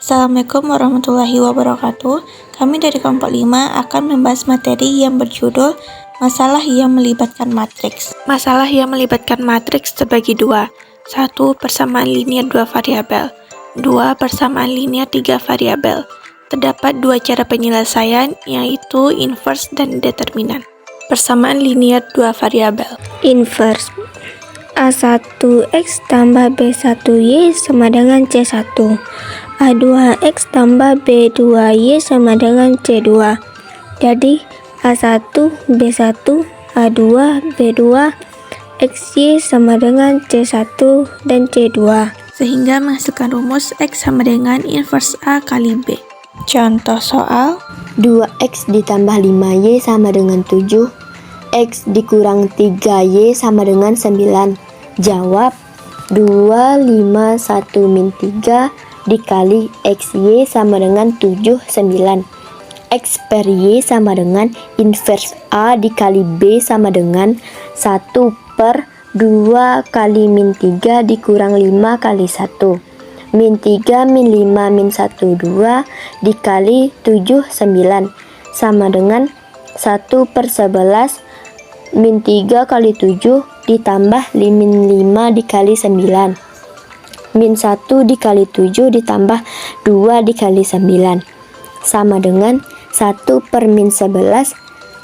Assalamualaikum warahmatullahi wabarakatuh. Kami dari kelompok 5 akan membahas materi yang berjudul Masalah yang melibatkan matriks. Masalah yang melibatkan matriks terbagi dua. 1. Persamaan linier 2 variabel. 2. Persamaan linier 3 variabel. Terdapat dua cara penyelesaian, yaitu inverse dan determinan. Persamaan linier 2 variabel. Inverse A1x tambah B1y sama dengan C1. A2x tambah B2y sama dengan C2. Jadi A1 B1 A2 B2 XY sama dengan C1 dan C2, sehingga menghasilkan rumus X sama dengan inverse A kali B. Contoh soal 2x ditambah 5y sama dengan 7, x dikurang 3y sama dengan 9. Jawab 2, 5, 1 min 3 dikali xy sama dengan 7, 9. X per y sama dengan inverse A dikali B sama dengan 1 per 2 kali min 3 dikurang 5 kali 1. Min 3 min 5 min 1, 2 dikali 7, 9 sama dengan 1 per 11 min 3 kali 7 ditambah min 5 dikali 9. Min 1 dikali 7 ditambah 2 dikali 9 sama dengan 1 per min 11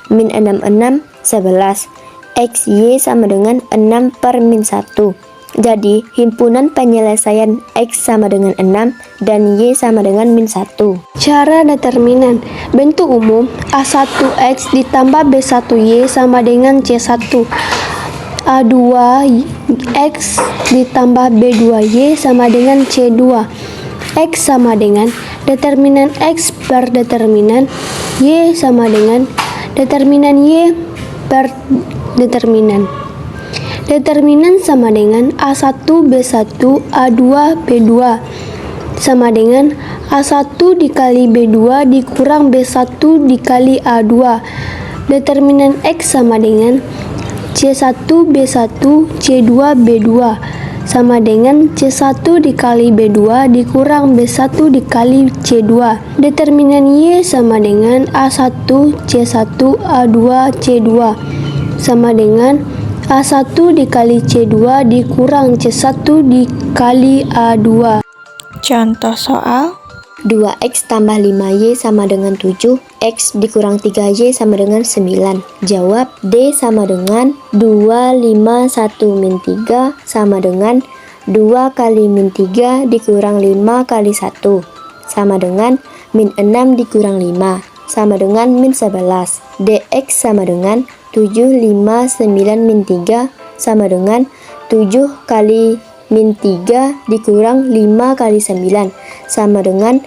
min 6, 11. XY sama dengan 6 per min 1. Jadi himpunan penyelesaian X sama dengan 6 dan Y sama dengan min 1. Cara determinan. Bentuk umum A1x ditambah B1y sama dengan C1. A2x ditambah B2y sama dengan C2. X sama dengan determinan X per determinan Y sama dengan determinan Y per determinan. Determinan sama dengan A1 B1 A2 B2 sama dengan A1 dikali B2 dikurang B1 dikali A2. Determinan X sama dengan C1 B1 C2 B2 sama dengan C1 dikali B2 dikurang B1 dikali C2. Determinan Y sama dengan A1 C1 A2 C2 sama dengan A1 dikali C2 dikurang C1 dikali A2. Contoh soal 2x tambah 5y sama dengan 7, x dikurang 3y sama dengan 9. Jawab D sama dengan 2, 5, 1 min 3 sama dengan 2 kali min 3 dikurang 5 kali 1 sama dengan min 6 dikurang 5 sama dengan min 11. Dx sama dengan 7, 5, 9 min 3 sama dengan 7 kali min 3 dikurang 5 kali 9 sama dengan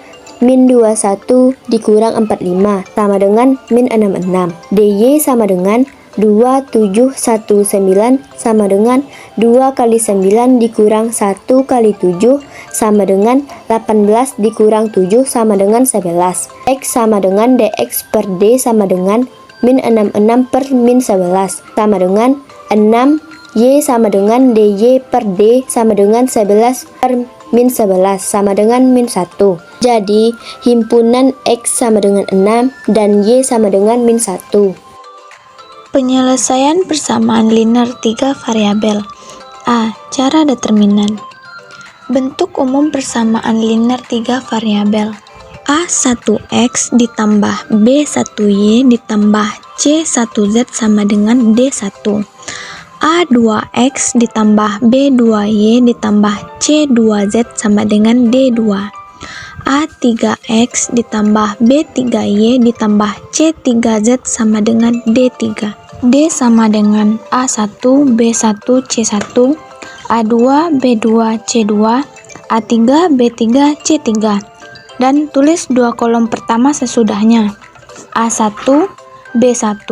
min 21 dikurang 45 sama dengan min 66. Dy sama dengan 2, 7, 1, 9 sama dengan 2 kali 9 dikurang 1 kali 7 sama dengan 18 dikurang 7 sama dengan 11. X sama dengan dx per d sama dengan min 66 per min 11 sama dengan 6. Y sama dengan dy per d sama dengan 11 per min 11 sama dengan min 1. Jadi himpunan X sama dengan 6 dan Y sama dengan min 1. penyelesaian persamaan linear 3 variabel. A. Cara determinan. Bentuk umum persamaan linear 3 variabel. A1x ditambah B1y ditambah C1z sama dengan D1. A2x ditambah B2y ditambah C2z sama dengan D2. A3x ditambah B3y ditambah C3z sama dengan D3. D sama dengan A1 B1 C1, A2 B2 C2, A3 B3 C3. Dan tulis dua kolom pertama sesudahnya. A1 B1,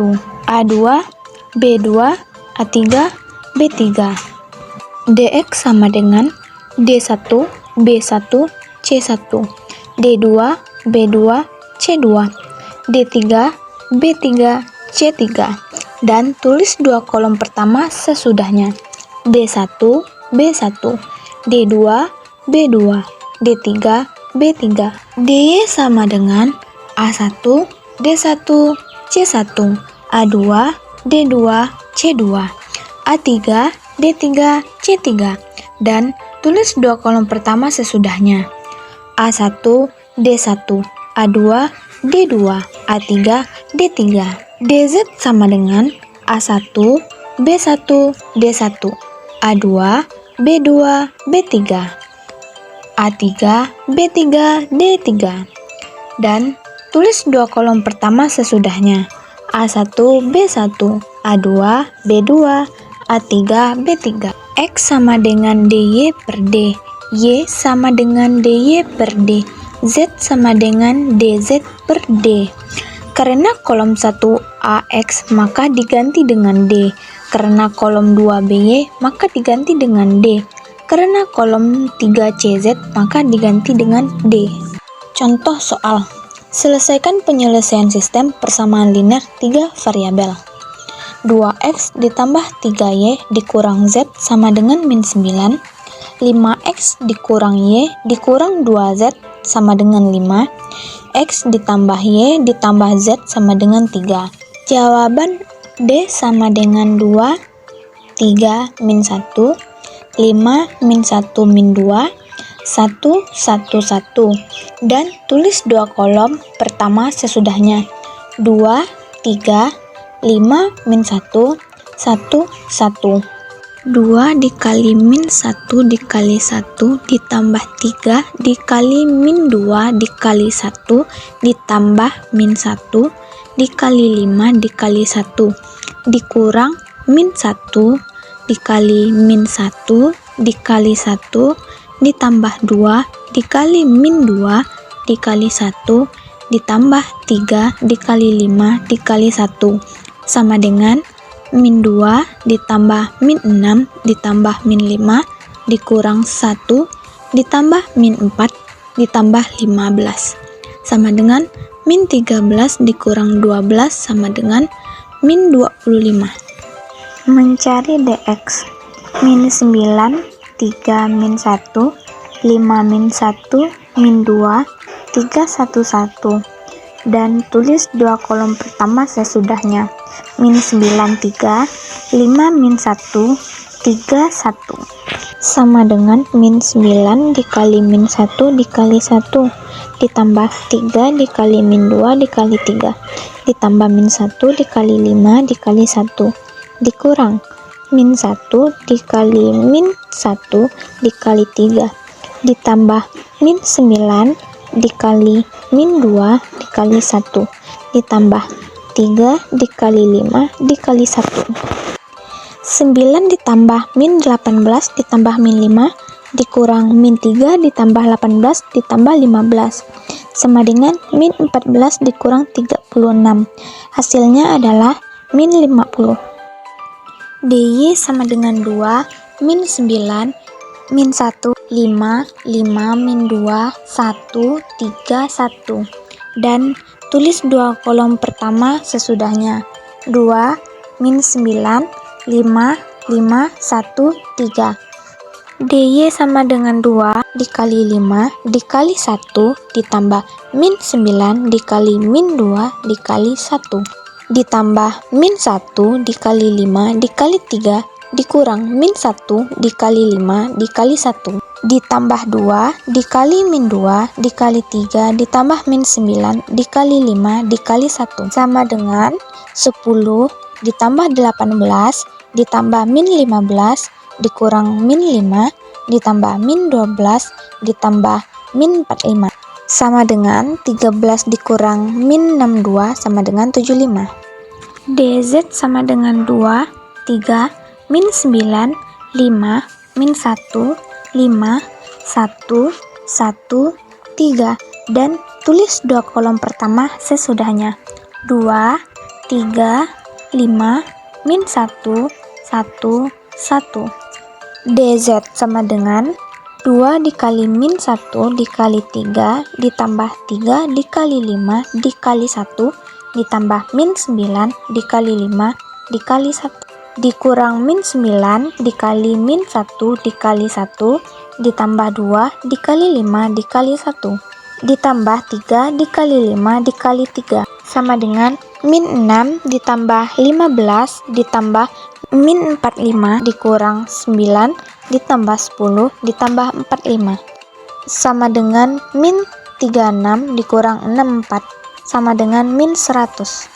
A2 B2, A3 B3. Dx sama dengan D1 B1 C1, D2 B2 C2, D3 B3 C3. Dan tulis dua kolom pertama sesudahnya. D1 B1, D2 B2, D3 B3. DY sama dengan A1, D1, C1, A2, D2, C2, A3, D3, C3, dan tulis dua kolom pertama sesudahnya. A1, D1, A2, D2, A3, D3. DZ sama dengan A1, B1, D1, A2, B2, B3, A3, B3, D3. Dan tulis dua kolom pertama sesudahnya. A1, B1, A2, B2, A3, B3. X sama dengan DY per D, Y sama dengan DY per D, Z sama dengan DZ per D. Karena kolom 1 AX maka diganti dengan D. Karena kolom 2 BY maka diganti dengan D. Karena kolom 3 CZ maka diganti dengan D. Contoh soal. Selesaikan penyelesaian sistem persamaan linear 3 variabel. 2X ditambah 3Y dikurang Z sama dengan min 9. 5X dikurang Y dikurang 2Z sama dengan 5. X ditambah Y ditambah Z sama dengan 3. Jawaban D sama dengan 2, 3 min 1, 5 min 1 min 2, 1, 1, 1. Dan tulis dua kolom pertama sesudahnya. 2, 3, 5 min 1, 1, 1. 2 dikali min 1 dikali 1 ditambah 3 dikali min 2 dikali 1 ditambah min 1 dikali 5 dikali 1 dikurang min 1 dikali min 1 dikali 1 ditambah 2 dikali min 2 dikali 1 ditambah 3 dikali 5 dikali 1 sama dengan min 2 ditambah min 6 ditambah min 5 dikurang 1 ditambah min 4 ditambah 15 sama dengan min 13 dikurang 12 sama dengan min 25. Mencari DX. Min 9, 3 min 1, 5 min 1, min 2, 3, 1, 1. Dan tulis dua kolom pertama sesudahnya. Min 9, 3, 5 min 1, 3, 1. Sama dengan min 9 dikali min 1 dikali 1 ditambah 3 dikali min 2 dikali 3 ditambah min 1 dikali 5 dikali 1 dikurang min 1 dikali min 1 dikali 3 ditambah min 9 dikali min 2 dikali 1 ditambah 3 dikali 5 dikali 1. 9 ditambah min 18 ditambah min 5 dikurang min 3 ditambah 18 ditambah 15 sama dengan min 14 dikurang 36. Hasilnya adalah min 50. DY sama dengan 2 min 9 min 1 5 min 2 1 3 1 dan tulis dua kolom pertama sesudahnya. 2 min 9 5, 5, 1, 3. DY sama dengan 2 dikali 5 dikali 1 ditambah min 9 dikali min 2 dikali 1 ditambah min 1 dikali 5 dikali 3 dikurang min 1 dikali 5 dikali 1 ditambah 2 dikali min 2 dikali 3 ditambah min 9 dikali 5 dikali 1 sama dengan 10 ditambah 18 ditambah min 15 dikurang min 5 ditambah min 12 ditambah min 45 sama dengan 13 dikurang min 62 sama dengan 75. DZ sama dengan 2 3 min 9 5 min 1 5 1 1 3 dan tulis dua kolom pertama sesudahnya. 2 3 5 min 1 1, 1. DZ sama dengan 2 dikali min 1 dikali 3 ditambah 3 dikali 5 dikali 1 ditambah min 9 dikali 5 dikali 1 dikurang min 9 dikali min 1 dikali 1 ditambah 2 dikali 5 dikali 1 ditambah 3 dikali 5 dikali 3 sama dengan min 6 ditambah 15 ditambah min 45 dikurang 9 ditambah 10 ditambah 45 sama dengan min 36 dikurang 64 sama dengan min 100.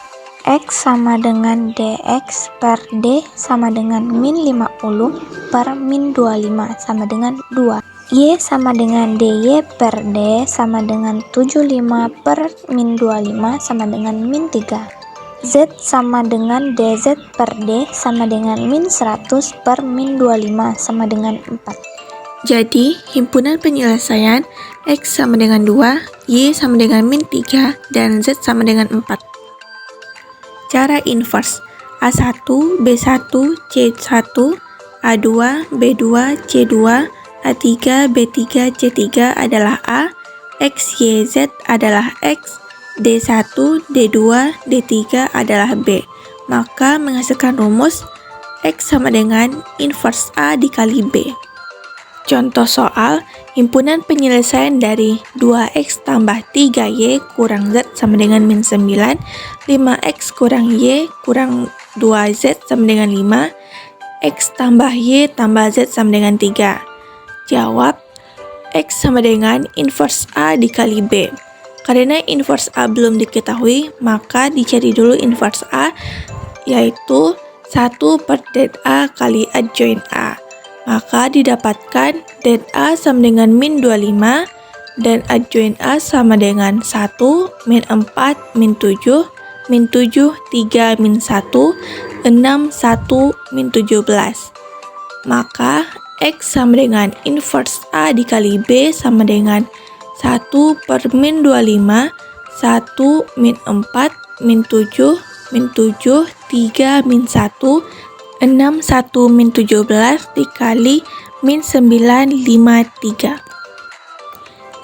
X sama dengan dx per d sama dengan min 50 per min 25 sama dengan 2. Y sama dengan dy per d sama dengan 75 per min 25 sama dengan min 3. Z sama dengan dz per d sama dengan min 100 per min 25 sama dengan 4. Jadi, himpunan penyelesaian X sama dengan 2, Y sama dengan min 3, dan Z sama dengan 4. Cara inverse A1, B1, C1, A2, B2, C2, A3, B3, C3 adalah A, X, Y, Z adalah X, D1, D2, D3 adalah B. Maka menghasilkan rumus X sama dengan inverse A dikali B. Contoh soal, himpunan penyelesaian dari 2x tambah 3y kurang z sama dengan min 9, 5x kurang y kurang 2z sama dengan 5, x tambah y tambah z sama dengan 3. Jawab, x sama dengan inverse A dikali B. Karena inverse A belum diketahui, maka dicari dulu inverse A, yaitu 1 per det A kali adjoint A. Maka didapatkan det A sama dengan min 25 dan adjoint A sama dengan 1, min 4, min 7, min 7, 3, min 1, 6, 1, min 17. Maka X sama dengan inverse A dikali B sama dengan 1 per min 25, 1, min 4, min 7, min 7, 3, min 1, 6, 1, min 17 dikali min 9, 5, 3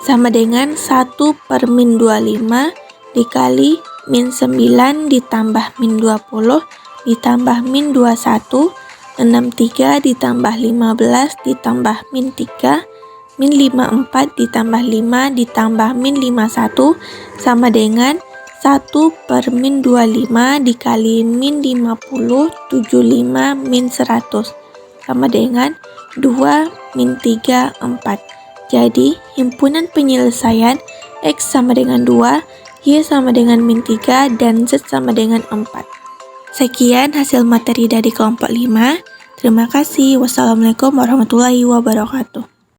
sama dengan 1 per min 25 dikali min 9 ditambah min 20 ditambah min 21, 63 ditambah 15 ditambah min 3, min 54 ditambah 5 ditambah min 51 sama dengan 1 per min 25 dikali min 50, 75 min 100 sama dengan 2 min 3, 4. Jadi, himpunan penyelesaian X sama dengan 2, Y sama dengan min 3, dan Z sama dengan 4. Sekian hasil materi dari kelompok 5. Terima kasih. Wassalamualaikum warahmatullahi wabarakatuh.